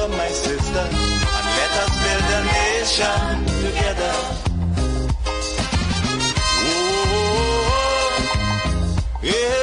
come my sister, and let us build a nation together. Oh, yeah.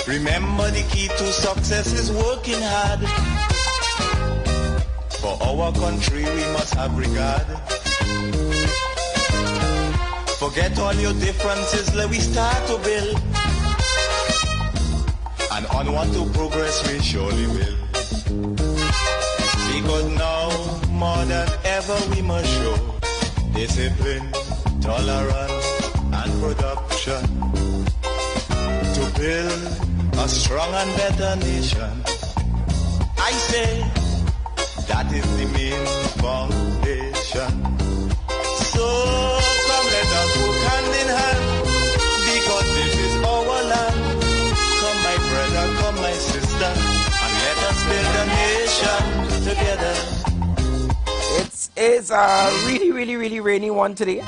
Remember, the key to success is working hard. For our country we must have regard. Forget all your differences, let we start to build. And onward to progress we surely will. Because now more than ever we must show discipline, tolerance and production to build a strong and better nation. I say that is the main foundation. So come let us work hand in hand, because this is our land. Come my brother, come my sister, and let us build a nation together. It's a really rainy one today.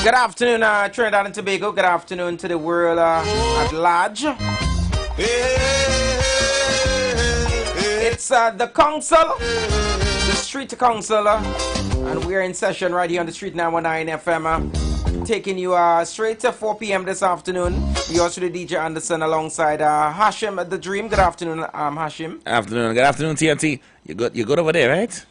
Good afternoon, Trinidad and Tobago. Good afternoon to the world at large. It's the council, the street council, and we're in session right here on the street 919 FM, taking you straight to 4 p.m. this afternoon. We also the DJ Anderson alongside Hashim the Dream. Good afternoon, Hashim. Afternoon. Good afternoon, TNT. You good over there, right?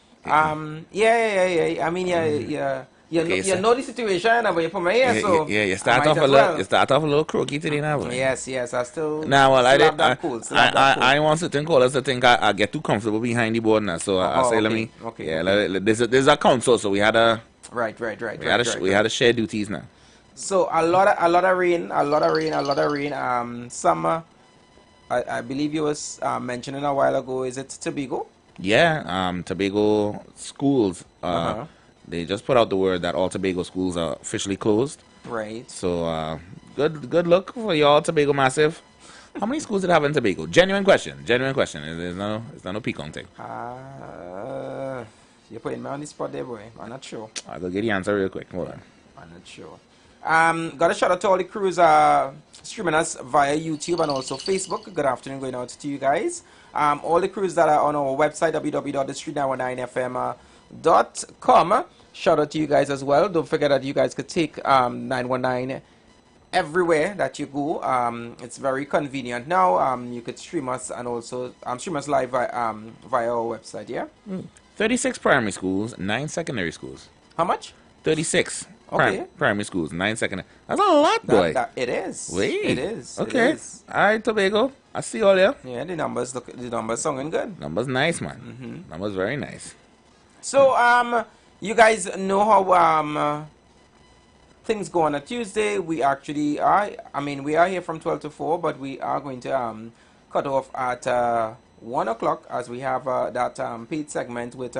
Yeah. I mean, yeah. You know the situation, but you put my ear, so you start off a little croaky today now. Yes, I still. Nah, well, I did. I want certain callers to think I get too comfortable behind the board now, so I say let me. Okay. Yeah, there's a council, so we had a. Right. We had to share duties now. So a lot of rain. Some, I believe you was mentioning a while ago. Is it Tobago? Yeah, Tobago schools. They just put out the word that all Tobago schools are officially closed. Right. So, good luck for y'all, Tobago Massive. How many schools did it have in Tobago? Genuine question. There's no pecan thing. You're putting me on the spot there, boy. I'm not sure. I'll go get the answer real quick. Hold on. I'm not sure. Got a shout out to all the crews streaming us via YouTube and also Facebook. Good afternoon going out to you guys. All the crews that are on our website, www.thestreet919fm.com. Shout out to you guys as well. Don't forget that you guys could take 919 everywhere that you go. It's very convenient now. You could stream us and also stream us live via our website. Yeah. 36 primary schools, 9 secondary schools. How much? 36. Okay. Primary schools, 9 secondary. That's a lot, boy. It is. Wait. It is. Okay. It is. All right, Tobago. I see all there. Yeah, the numbers sounding good. Numbers nice, man. Numbers very nice. So, you guys know how things go on a Tuesday. We actually are. I mean, we are here from 12 to 4, but we are going to cut off at 1 o'clock as we have that paid segment with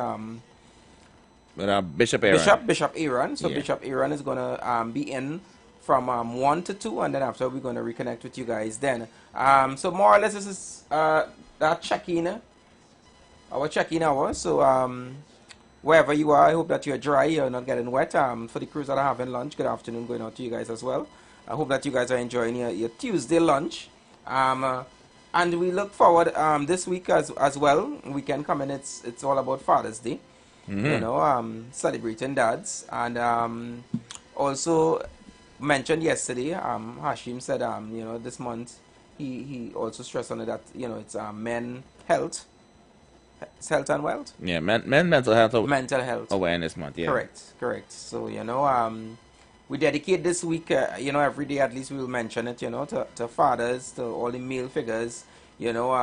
Bishop Aaron. Bishop Aaron. So Yeah. Bishop Aaron is going to be in from 1 to 2, and then after we're going to reconnect with you guys then. So more or less this is that check-in, our check-in hour. So wherever you are, I hope that you're dry, you're not getting wet. For the crews that are having lunch, good afternoon going out to you guys as well. I hope that you guys are enjoying your Tuesday lunch. And we look forward this week as well. Weekend coming, it's all about Father's Day. You know, celebrating dads. And also mentioned yesterday, Hashim said, you know, this month he also stressed on it that, you know, it's men health. It's health and wealth. Yeah, men mental health awareness month. Yeah, correct. So you know, we dedicate this week. You know, every day at least we will mention it. You know, to fathers, to all the male figures. You know,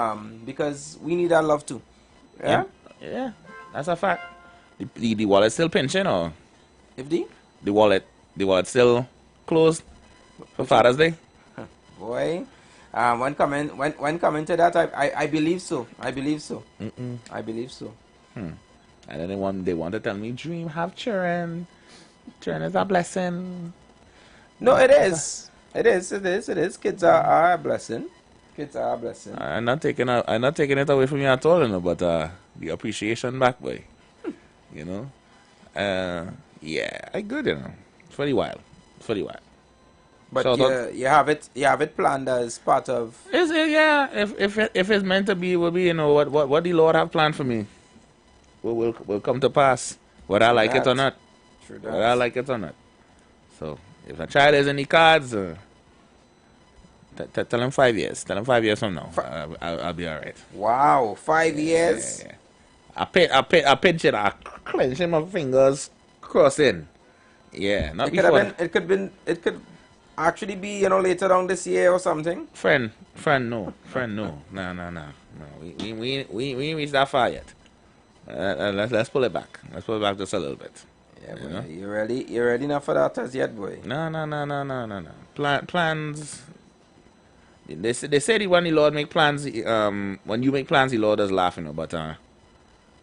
because we need our love too. Yeah, that's a fact. The wallet still pinching, or if the wallet still closed for Father's Day. Boy. When coming to that, I believe so. I believe so. And then they want to tell me, dream, have children. Children is a blessing. No, it is. It is. Kids are a blessing. Kids are a blessing. I'm not taking it away from you at all, you know, but the appreciation back, boy. You know? Yeah, I good, you know. It's very wild. But So you have it planned as part of. Is it? Yeah. If it's meant to be, will be. You know what the Lord have planned for me. Will come to pass, whether I like it or not. True that. Whether I like it or not. So if a child is in the cards, tell him 5 years. Tell him 5 years from now. I'll be all right. Wow, 5 years. Yeah. I pinch it. I clench my fingers, crossing. Yeah, not It before. It could actually be, you know, later on this year or something. Friend, no. No. We ain't reached that far yet. Let's pull it back. Let's pull it back just a little bit. Yeah, You boy. know? You ready enough for that as yet, boy? No. Plans. They say when the Lord make plans, when you make plans, the Lord does laugh, you know. But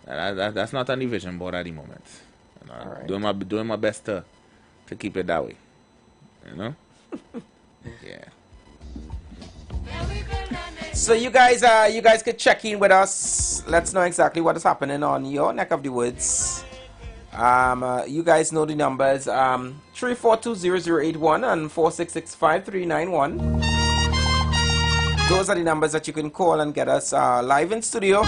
that's not on the vision board at the moment. You know, Alright. doing my best to keep it that way. You know. Yeah. So you guys could check in with us. Let's know exactly what is happening on your neck of the woods. You guys know the numbers. 3420081 and 4665391. Those are the numbers that you can call and get us live in studio.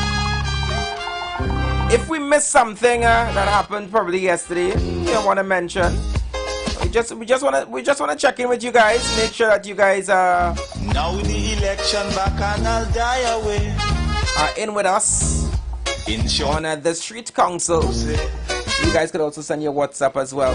If we missed something that happened probably yesterday, you want to mention. We just want to check in with you guys. Make sure that you guys Now the election back and I'll die away. are in with us In short, on the Street Council. You guys could also send your WhatsApp as well.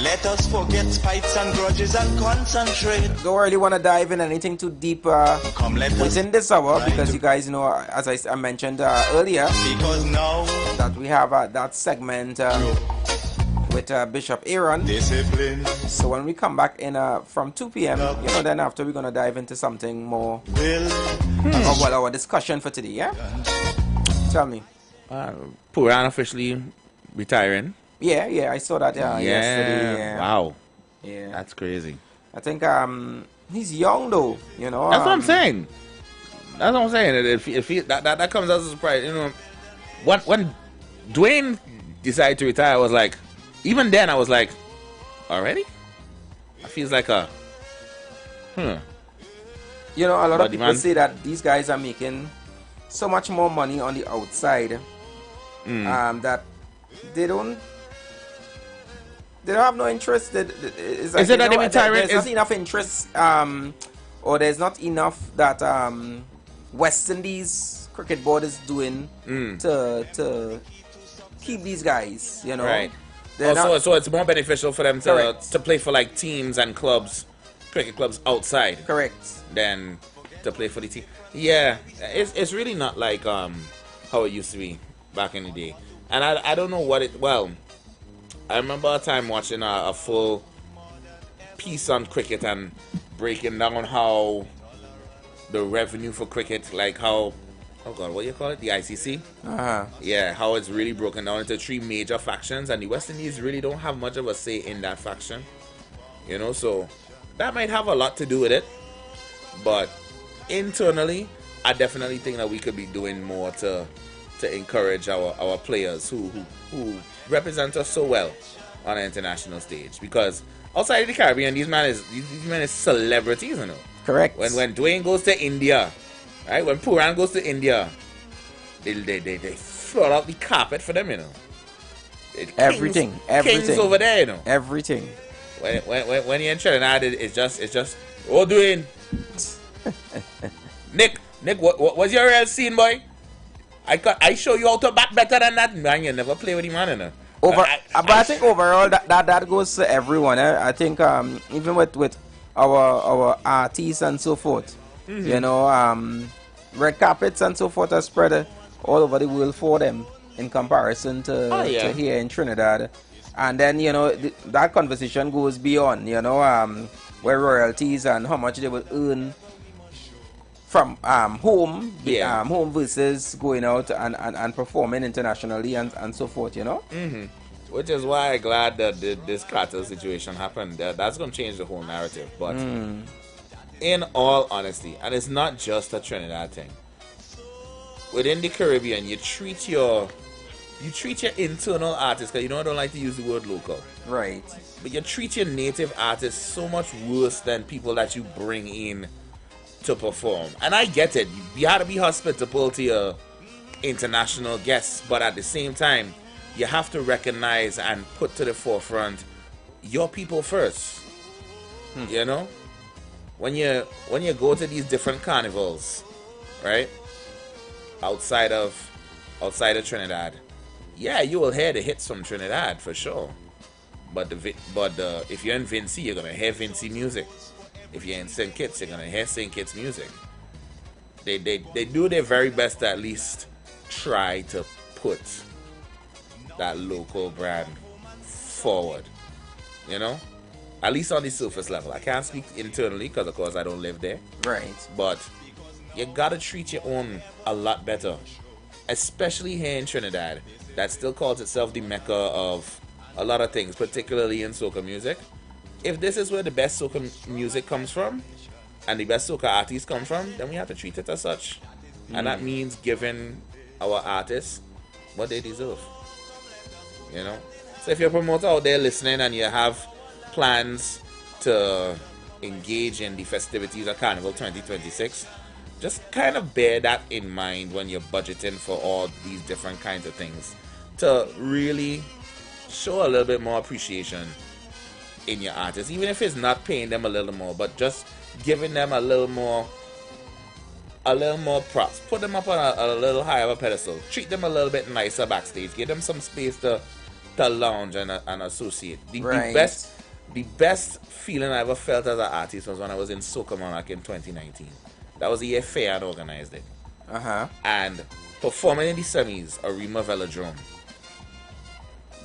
let us forget fights and grudges and concentrate. Don't really want to dive in anything too deep Come, let us, within this hour try because to- you guys know, as I mentioned earlier, because now that we have that segment with Bishop Aaron. discipline So when we come back in from 2 p.m., you know, then after we're gonna dive into something more will our discussion for today. Yeah, tell me. Puran officially retiring. Yeah, I saw that yesterday. Yeah. Wow. Yeah, That's crazy. I think he's young though. You know. That's what I'm saying. That comes as a surprise. You know, when Dwayne decided to retire, I was like, even then I was like, already? It feels like a You know, a lot of But the people man- say that these guys are making so much more money on the outside that they don't have no interest. It's like, Is it that you know, they retiring there's not is- enough interest, or there's not enough that West Indies cricket board is doing to keep these guys. You know, right. They're not- So it's more beneficial for them Correct. to play for like teams and clubs, cricket clubs outside, correct. than to play for the team. Yeah, it's really not like how it used to be back in the day. And I don't know what it. Well, I remember a time watching a full piece on cricket and breaking down how the revenue for cricket, like how, oh God, what do you call it? The ICC? Yeah, how it's really broken down into 3 major factions, and the West Indies really don't have much of a say in that faction. You know, so that might have a lot to do with it. But internally, I definitely think that we could be doing more to encourage our players who represent us so well on an international stage. Because outside of the Caribbean, these men is celebrities, you know. Correct. When Dwayne goes to India, right? When Puran goes to India, they flood out the carpet for them, you know. Everything. Kings over there, you know. Everything. When you're in Trinidad, it's just oh Dwayne. Nick, what's your real scene, boy? I show you how to bat better than that, man. You never play with him, man, you know. But I think overall that goes to everyone. I think even with our artists and so forth, you know, red carpets and so forth are spread all over the world for them in comparison to here in Trinidad. And then, you know, that conversation goes beyond, you know, where royalties and how much they will earn from home, Yeah. home versus going out and performing internationally and so forth, you know. Which is why I'm glad that this cartel situation happened. That's going to change the whole narrative. But in all honesty, and it's not just a Trinidad thing, within the Caribbean, you treat your internal artists, because you know I don't like to use the word local, Right. but you treat your native artists so much worse than people that you bring in to perform. And I get it. You have to be hospitable to your international guests, but at the same time, you have to recognize and put to the forefront your people first. You know, when you go to these different carnivals, right, outside of Trinidad, yeah, you will hear the hits from Trinidad for sure. But if you're in Vincy, you're gonna hear Vincy music. If you're in St. Kitts, you're gonna hear St. Kitts music. They do their very best to at least try to put that local brand forward, you know, at least on the surface level. I can't speak internally because of course I don't live there, Right. but you gotta treat your own a lot better, especially here in Trinidad that still calls itself the mecca of a lot of things, particularly in soca music. If this is where the best soca music comes from and the best soca artists come from, then we have to treat it as such. And that means giving our artists what they deserve. You know? So if you're a promoter out there listening and you have plans to engage in the festivities of Carnival 2026, just kind of bear that in mind when you're budgeting for all these different kinds of things, to really show a little bit more appreciation in your artists, even if it's not paying them a little more, but just giving them a little more props. Put them up on a little higher of a pedestal. Treat them a little bit nicer backstage. Give them some space to lounge and associate. The best feeling I ever felt as an artist was when I was in Soca Monarch in 2019. That was the year Fayan organized it. And performing in the semis, Arima Velodrome.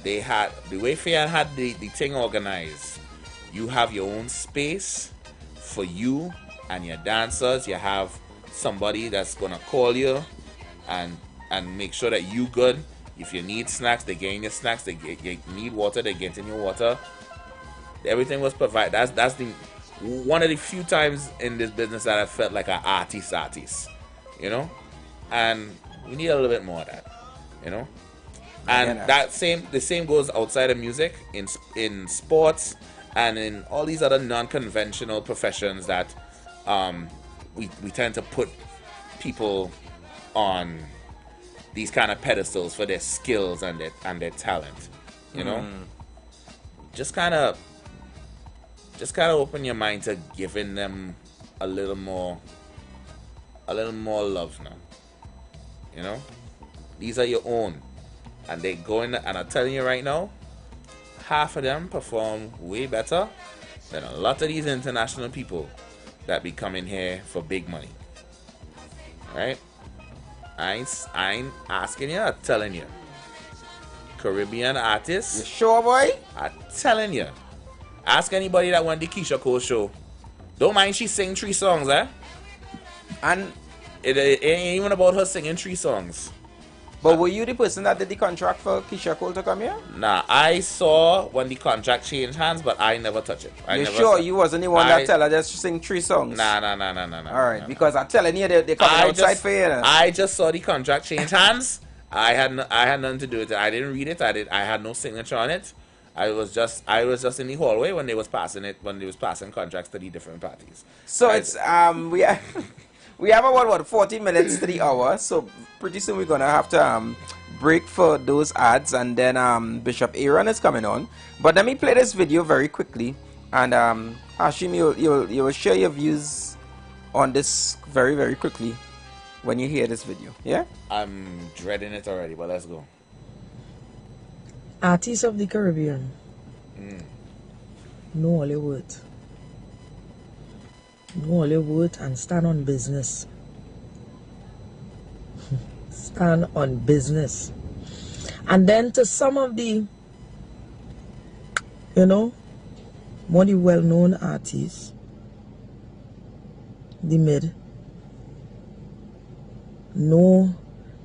They had, the way Fayan had the thing organized, you have your own space for you and your dancers. You have somebody that's gonna call you and make sure that you good. If you need snacks, they get in your snacks. You need water, they get in your water. Everything was provided. That's the one of the few times in this business that I felt like an artist, you know. And we need a little bit more of that, you know. And the same goes outside of music, in sports and in all these other non-conventional professions that we tend to put people on these kind of pedestals for their skills and their talent, you know. Just kind of open your mind to giving them a little more love now, you know. These are your own, and they go in, and I'm telling you right now, half of them perform way better than a lot of these international people that be coming here for big money. Right? I ain't asking you, I'm telling you. Caribbean artists. You sure, boy? I'm telling you. Ask anybody that went to Keisha Cole's show. Don't mind she sing 3 songs, eh? And it ain't even about her singing 3 songs. But were you the person that did the contract for Keisha Cole to come here? Nah, I saw when the contract changed hands, but I never touched it. You sure you wasn't the one that tell her just sing 3 songs? Nah. Alright, because I'm telling you, they coming outside for you. I just saw the contract change hands. I had nothing to do with it. I didn't read it. I had no signature on it. I was just in the hallway when they was passing contracts to the different parties. So it's we have about 40 minutes to the hour, so pretty soon we're gonna have to break for those ads, and then Bishop Aaron is coming on. But let me play this video very quickly, and Hashim, you will share your views on this very, very quickly when you hear this video. Yeah? I'm dreading it already, but let's go. Artists of the Caribbean. Know all your worth. Know all your worth and stand on business. Stand on business. And then to some of the, more the well-known artists, the mid, know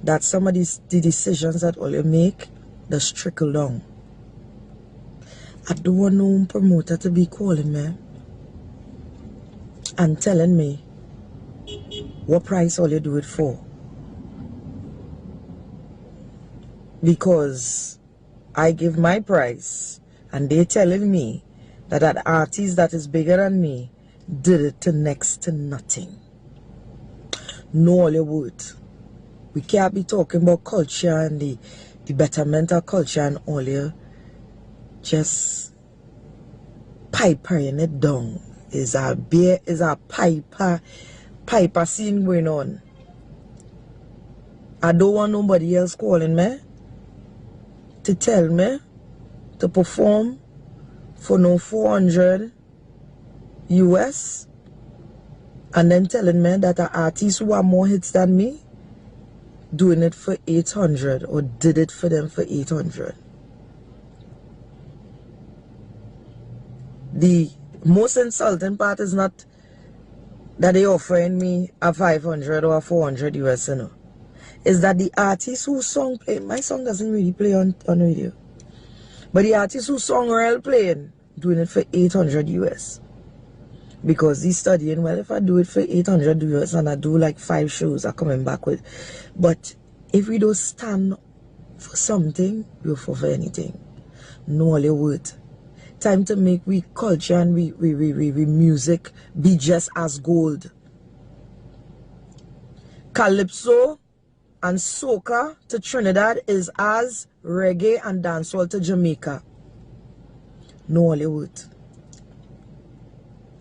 that some of the decisions that all you make, just trickle down. I don't want no promoter to be calling me and telling me what price all you do it for. Because I give my price and they telling me that an artist that is bigger than me did it to next to nothing. No Hollywood. We can't be talking about culture and the betterment of culture and all you just pipering it down. Is a piper scene going on. I don't want nobody else calling me to tell me to perform for no 400 US and then telling me that an artist who have more hits than me doing it for 800 or did it for them for 800. The most insulting part is not that they offering me a 500 or a 400 US, you know. Is that the artist whose song play, my song doesn't really play on radio, but the artist whose song real playing doing it for 800 US. Because he's studying, well, if I do it for 800 US and I do like 5 shows, I'm coming back with. But if we don't stand for something, we'll fall for anything. No Hollywood. Time to make we culture and we music be just as gold. Calypso and soca to Trinidad is as reggae and dancehall to Jamaica. No Hollywood.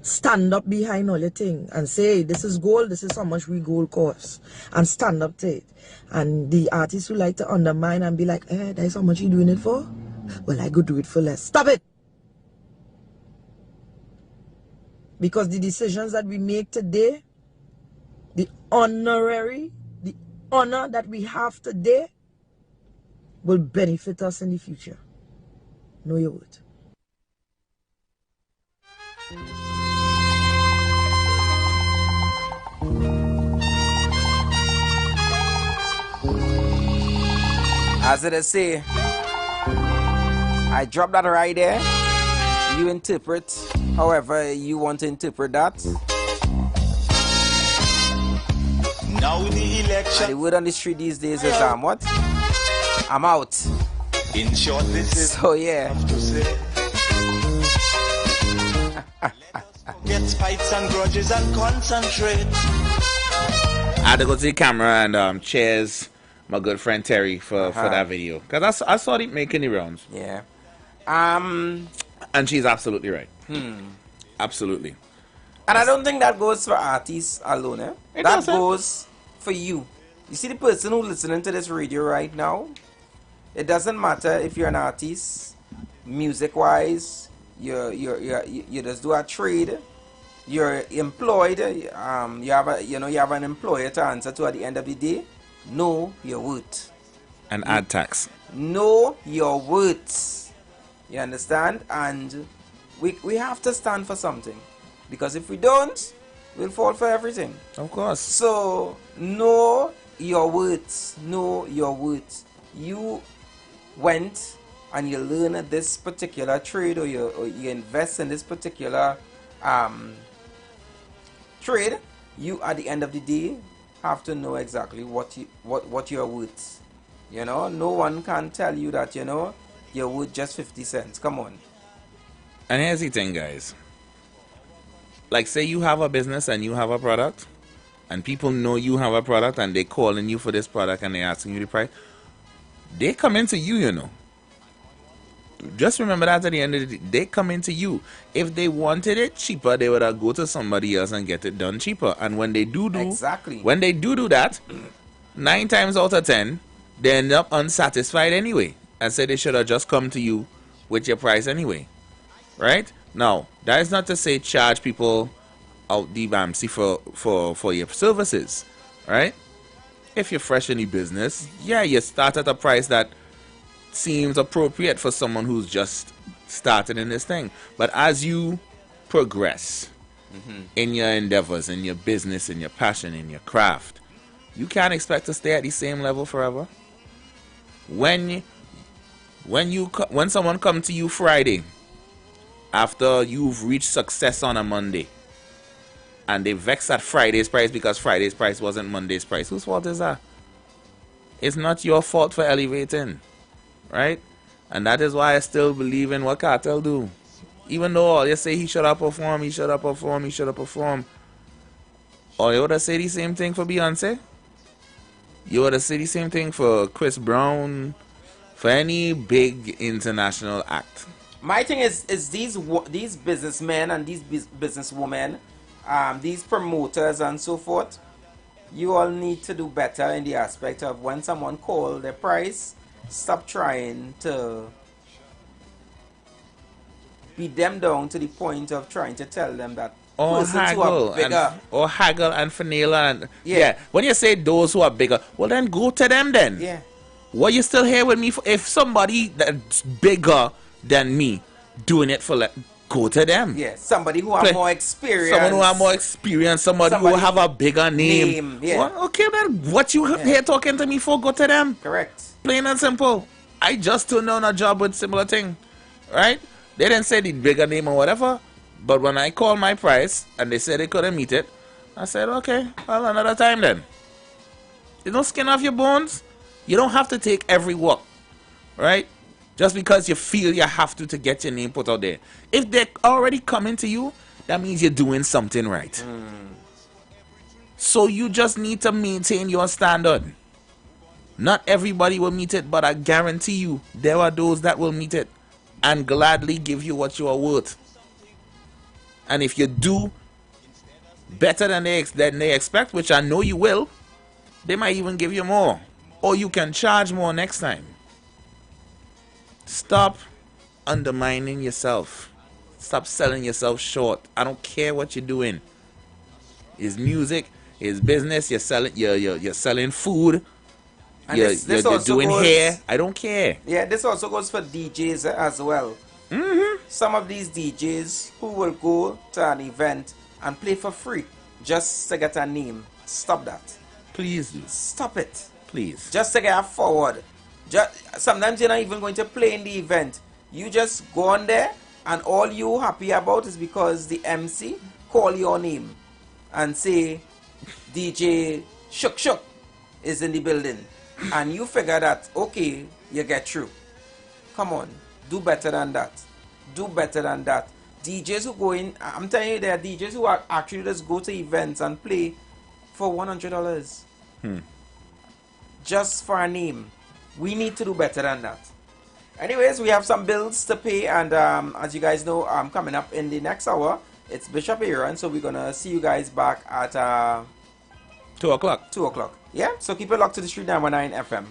Stand up behind all your thing and say, hey, this is gold, this is how much we gold costs. And stand up to it. And the artists who like to undermine and be like, eh, that's how much you doing it for? Well, I could do it for less. Stop it! Because the decisions that we make today, the honor that we have today will benefit us in the future. No, you would. As it is say, I drop that right there. You interpret however you want to interpret that. Now the election. And the word on the street these days is what? I'm out. In short, this is so yeah. to say. Get fights and grudges and concentrate. I had to go to the camera and cheers my good friend Terry for that video, because I saw it making the rounds. Yeah. And she's absolutely right. Absolutely. And I don't think that goes for artists alone. That doesn't. goes for you. You see the person who's listening to this radio right now? It doesn't matter if you're an artist, music-wise, you just do a trade, you're employed, you have an employer to answer to at the end of the day. Know your worth. And add tax. Know your worth. You understand? And we have to stand for something. Because if we don't, we'll fall for everything. Of course. So, know your worth. Know your worth. You went and you learn this particular trade, or you invest in this particular trade. You, at the end of the day, have to know exactly what you're worth. You know, no one can tell you that, you know, you're worth just 50 cents. Come on. And here's the thing, guys. Like, say you have a business and you have a product, and people know you have a product and they're calling you for this product and they're asking you the price. They come into you, you know. Just remember that at the end of the day, they come into you. If they wanted it cheaper, they would go to somebody else and get it done cheaper. And when they do that, 9 times out of 10, they end up unsatisfied anyway, and say they should have just come to you with your price anyway. Right? Now, that is not to say charge people out the BAMC for your services. Right? If you're fresh in the business, yeah, you start at a price that seems appropriate for someone who's just started in this thing. But as you progress in your endeavors, in your business, in your passion, in your craft, You can't expect to stay at the same level forever. When someone come to you Friday after you've reached success on a Monday, and they vex at Friday's price because Friday's price wasn't Monday's price, whose fault is that? It's not your fault for elevating, right? And that is why I still believe in what Cartel do. Even though all you say he should have performed, he should have performed, he should have performed. Or you would have said the same thing for Beyonce. You would have said the same thing for Chris Brown, for any big international act. My thing is these businessmen and these businesswomen, these promoters and so forth, you all need to do better in the aspect of when someone calls their price, stop trying to beat them down to the point of trying to tell them that or haggle and finagle and yeah. When you say those who are bigger, well then go to them then. Yeah. What you still here with me for? If somebody that's bigger than me doing it for go to them. Yeah, somebody who have more experience. Someone who have more experience, somebody who have a bigger name. Yeah. Well, okay then, what you here talking to me for? Go to them. Correct. Plain and simple. I just turned down a job with similar thing. Right? They didn't say the bigger name or whatever. But when I called my price and they said they couldn't meet it, I said, okay, well, another time then. You don't skin off your bones. You don't have to take every work, right? Just because you feel you have to get your name put out there. If they're already coming to you, that means you're doing something right. So you just need to maintain your standard. Not everybody will meet it, but I guarantee you there are those that will meet it and gladly give you what you are worth. And if you do better than they expect, which I know you will, they might even give you more. Or you can charge more next time. Stop undermining yourself. Stop selling yourself short. I don't care what you're doing. It's music, it's business, you're selling food, you're doing hair. I don't care. Yeah, this also goes for DJs as well. Some of these DJs who will go to an event and play for free just to get a name. Stop that. Please do. Stop it. Please. Just to get forward. Sometimes you're not even going to play in the event. You just go on there and all you happy about is because the MC call your name and say DJ Shook Shook is in the building. And you figure that, okay, you get through. Come on. Do better than that. Do better than that. DJs who go in, I'm telling you, there are DJs who are actually just go to events and play for $100. Just for a name. We need to do better than that. Anyways, we have some bills to pay, and as you guys know, coming up in the next hour, it's Bishop Aaron, so we're gonna see you guys back at 2 o'clock. 2 o'clock. Yeah, so keep it locked to the Street 919 FM.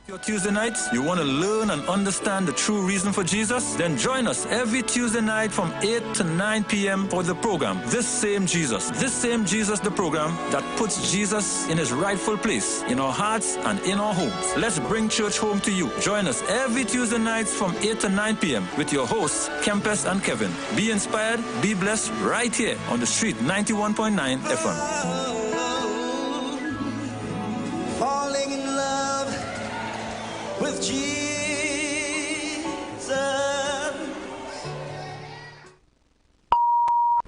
Your Tuesday nights, you want to learn and understand the true reason for Jesus? Then join us every Tuesday night from 8 to 9 p.m. for the program, This Same Jesus, the program that puts Jesus in his rightful place in our hearts and in our homes. Let's bring church home to you. Join us every Tuesday nights from 8 to 9 p.m. with your hosts, Kempes and Kevin. Be inspired, be blessed right here on the Street 91.9 FM. Falling in love with Jesus.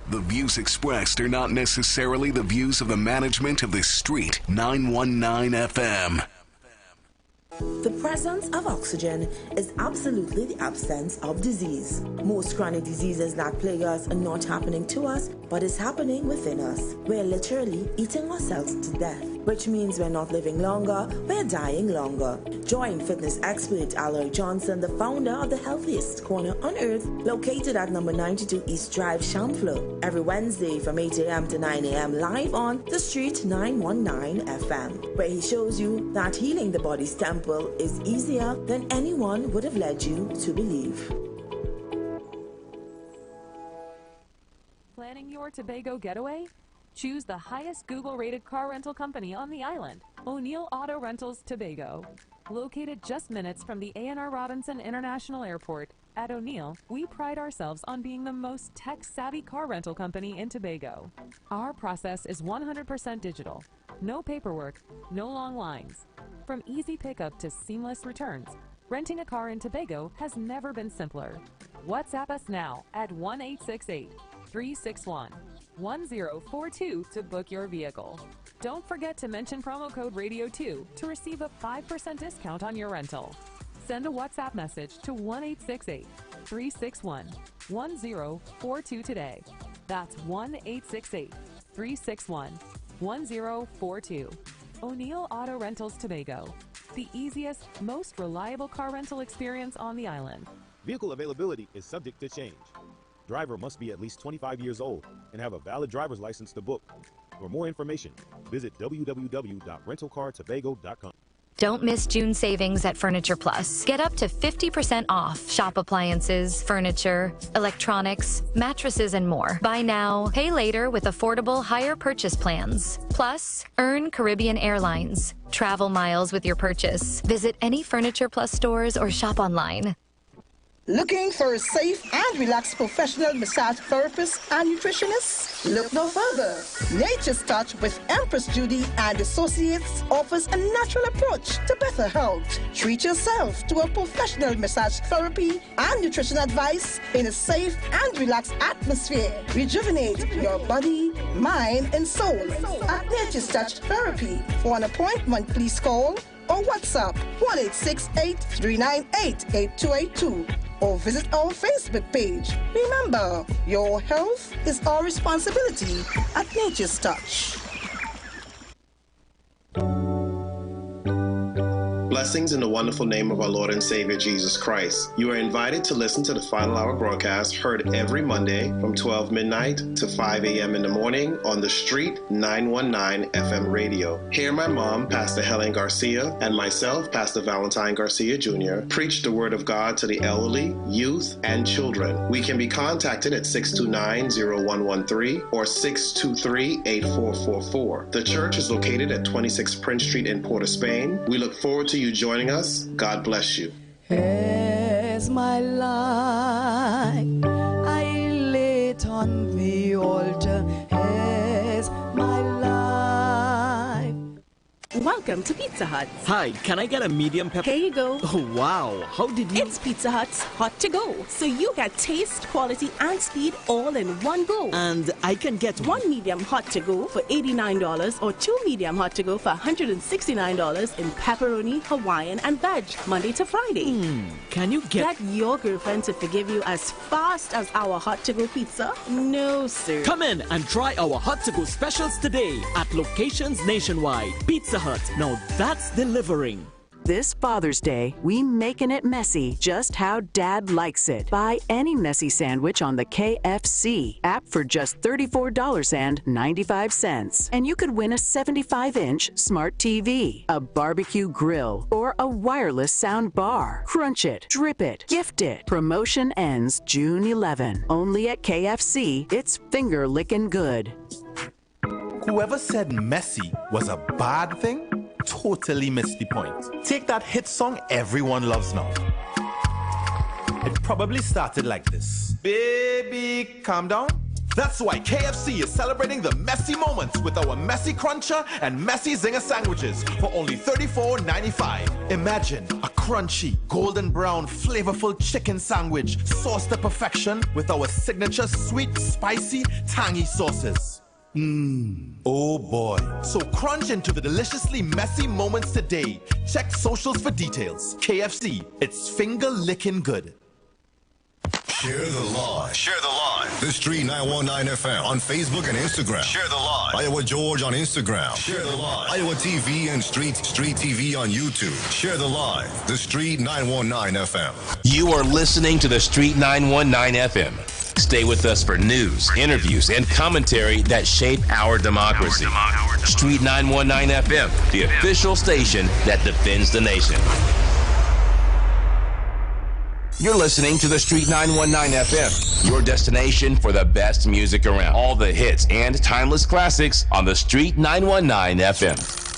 The views expressed are not necessarily the views of the management of the Street 919 FM. The presence of oxygen is absolutely the absence of disease. Most chronic diseases that plague us are not happening to us, but is happening within us. We're literally eating ourselves to death, which means we're not living longer, we're dying longer. Join fitness expert Alloy Johnson, the founder of the healthiest corner on earth, located at number 92 East Drive, Champlain, every Wednesday from 8 a.m. to 9 a.m. live on the Street 919 FM, where he shows you that healing the body's temple is easier than anyone would have led you to believe. Planning your Tobago getaway? Choose the highest Google-rated car rental company on the island, O'Neill Auto Rentals Tobago. Located just minutes from the A&R Robinson International Airport, at O'Neill, we pride ourselves on being the most tech-savvy car rental company in Tobago. Our process is 100% digital. No paperwork, no long lines. From easy pickup to seamless returns, renting a car in Tobago has never been simpler. WhatsApp us now at 1-868-361-1042 to book your vehicle. Don't forget to mention promo code RADIO2 to receive a 5% discount on your rental. Send a WhatsApp message to 1-868-361-1042 today. That's 1-868-361-1042. O'Neill Auto Rentals Tobago, the easiest, most reliable car rental experience on the island. Vehicle availability is subject to change. Driver must be at least 25 years old and have a valid driver's license to book. For more information, visit www.rentalcartobago.com. Don't miss June savings at Furniture Plus. Get up to 50% off shop appliances, furniture, electronics, mattresses, and more. Buy now, pay later with affordable higher purchase plans. Plus, earn Caribbean Airlines. Travel miles with your purchase. Visit any Furniture Plus stores or shop online. Looking for a safe and relaxed professional massage therapist and nutritionist? Look no further. Nature's Touch with Empress Judy and Associates offers a natural approach to better health. Treat yourself to a professional massage therapy and nutrition advice in a safe and relaxed atmosphere. Rejuvenate your body, mind, and soul at Nature's Touch Therapy. For an appointment, please call or WhatsApp 1-868-398-8282 or visit our Facebook page. Remember, your health is our responsibility at Nature's Touch. Blessings in the wonderful name of our Lord and Savior Jesus Christ. You are invited to listen to the Final Hour broadcast heard every Monday from 12 midnight to 5 a.m. in the morning on The Street 919 FM radio. Hear my mom, Pastor Helen Garcia, and myself, Pastor Valentine Garcia Jr., preach the Word of God to the elderly, youth, and children. We can be contacted at 629-0113 or 623-8444. The church is located at 26 Prince Street in Port of Spain. We look forward to you joining us. God bless you. As my life I lay it on the altar, as my life. Welcome to Pizza Hut. Hi, can I get a medium pepper? Here you go. Oh, wow. How did you... It's Pizza Hut's Hot to Go. So you get taste, quality, and speed all in one go. And I can get one medium hot to go for $89 or two medium hot to go for $169 in pepperoni, Hawaiian, and veg, Monday to Friday. Can you get your girlfriend to forgive you as fast as our hot to go pizza? No, sir. Come in and try our hot to go specials today at locations nationwide. Pizza Hut. Now that's delivering. This Father's Day, we making it messy just how Dad likes it. Buy any messy sandwich on the KFC app for just $34.95. And you could win a 75-inch smart TV, a barbecue grill, or a wireless sound bar. Crunch it, drip it, gift it. Promotion ends June 11. Only at KFC, it's finger licking good. Whoever said messy was a bad thing totally missed the point. Take that hit song everyone loves now. It probably started like this. Baby, calm down. That's why KFC is celebrating the messy moments with our Messy Cruncher and Messy Zinger sandwiches for only $34.95. Imagine a crunchy, golden brown, flavorful chicken sandwich sauced to perfection with our signature sweet, spicy, tangy sauces. Oh boy. So crunch into the deliciously messy moments today. Check socials for details. KFC, it's finger licking good. Share the live. Share the live. The Street 919 FM on Facebook and Instagram. Share the live. Iowa George on Instagram. Share the live. Iowa TV and Street TV on YouTube. Share the live. The Street 919 FM. You are listening to The Street 919 FM. Stay with us for news, interviews, and commentary that shape our democracy. Street 919 FM, the official station that defends the nation. You're listening to The Street 919 FM, your destination for the best music around. All the hits and timeless classics on The Street 919 FM.